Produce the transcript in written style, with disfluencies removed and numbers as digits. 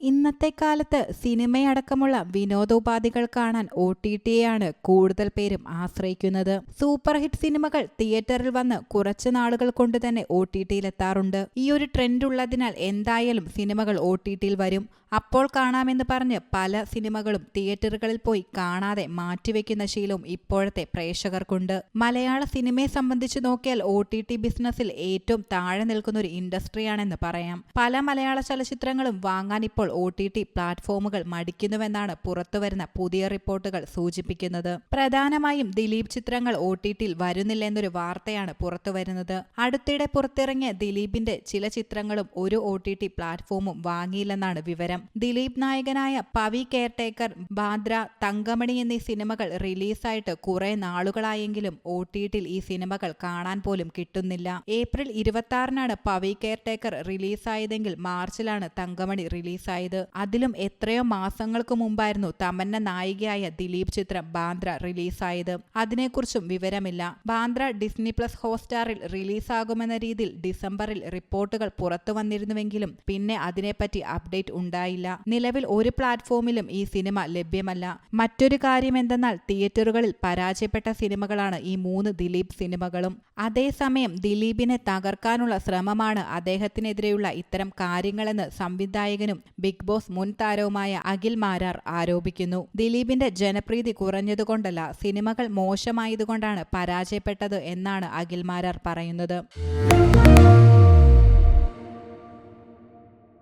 ഇന്നത്തെ കാലത്ത് സിനിമയടക്കമുള്ള വിനോദോപാധികൾ കാണാൻ OTTയെയാണ് കൂടുതൽ പേരും ആശ്രയിക്കുന്നത്. സൂപ്പർ ഹിറ്റ് സിനിമകൾ തിയേറ്ററിൽ വന്ന് കുറച്ച് നാളുകൾ കൊണ്ട് തന്നെ OTTയിലെത്താറുണ്ട്. ഈ ഒരു ട്രെൻഡ് ഉള്ളതിനാൽ എന്തായാലും സിനിമകൾ OTTയിൽ വരും. അപ്പോൾ കാണാമെന്ന് പറഞ്ഞ് പല സിനിമകളും തിയേറ്ററുകളിൽ പോയി കാണാതെ മാറ്റിവെക്കുന്ന ശീലവും ഇപ്പോഴത്തെ പ്രേക്ഷകർക്കുണ്ട്. മലയാള സിനിമയെ സംബന്ധിച്ച് നോക്കിയാൽ OTT ബിസിനസ്സിൽ ഏറ്റവും താഴെ നിൽക്കുന്ന ഒരു ഇൻഡസ്ട്രിയാണെന്ന് പറയാം. പല മലയാള ചലച്ചിത്രങ്ങളും വാങ്ങാൻ ഇപ്പോൾ OTT പ്ലാറ്റ്ഫോമുകൾ മടിക്കുന്നുവെന്നാണ് പുറത്തുവരുന്ന പുതിയ റിപ്പോർട്ടുകൾ സൂചിപ്പിക്കുന്നത്. പ്രധാനമായും ദിലീപ് ചിത്രങ്ങൾ OTTയിൽ വരുന്നില്ലെന്നൊരു വാർത്തയാണ് പുറത്തുവരുന്നത്. അടുത്തിടെ പുറത്തിറങ്ങിയ ദിലീപിന്റെ ചില ചിത്രങ്ങളും ഒരു OTT പ്ലാറ്റ്ഫോമും വാങ്ങിയില്ലെന്നാണ് വിവരം. ദിലീപ് നായകനായ പവി കെയർടേക്കർ, ബാന്ദ്ര, തങ്കമണി എന്നീ സിനിമകൾ റിലീസായിട്ട് കുറെ നാളുകളായെങ്കിലും OTTയിൽ ഈ സിനിമകൾ കാണാൻ പോലും കിട്ടുന്നില്ല. ഏപ്രിൽ 26-നാണ് പവി കെയർടേക്കർ റിലീസായതെങ്കിൽ മാർച്ചിലാണ് തങ്കമണി റിലീസായത്. അതിലും എത്രയോ മാസങ്ങൾക്ക് മുമ്പായിരുന്നു തമന്ന നായികയായ ദിലീപ് ചിത്രം ബാന്ദ്ര റിലീസായത്. അതിനെക്കുറിച്ചും വിവരമില്ല. ബാന്ദ്ര ഡിസ്നി പ്ലസ് ഹോട്ട്സ്റ്റാറിൽ റിലീസാകുമെന്ന രീതിയിൽ ഡിസംബറിൽ റിപ്പോർട്ടുകൾ പുറത്തു വന്നിരുന്നുവെങ്കിലും പിന്നെ അതിനെപ്പറ്റി അപ്ഡേറ്റ് ഉണ്ടായില്ല. നിലവിൽ ഒരു പ്ലാറ്റ്ഫോമിലും ഈ സിനിമ ലഭ്യമല്ല. മറ്റൊരു കാര്യം എന്തെന്നാൽ തിയേറ്ററുകളിൽ പരാജയപ്പെട്ട സിനിമകളാണ് ഈ 3 ദിലീപ് സിനിമകളും. അതേസമയം ദിലീപിനെ തകർക്കാനുള്ള ശ്രമമാണ് അദ്ദേഹത്തിനെതിരെയുള്ള ഇത്തരം കാര്യങ്ങളെന്ന് സംവിധായകനും ബിഗ് ബോസ് മുൻ താരവുമായ അഖിൽ മാരാർ ആരോപിക്കുന്നു. ദിലീപിന്റെ ജനപ്രീതി കുറഞ്ഞതുകൊണ്ടല്ല, സിനിമകൾ മോശമായതുകൊണ്ടാണ് പരാജയപ്പെട്ടത് എന്നാണ് അഖിൽ മാരാർ പറയുന്നത്.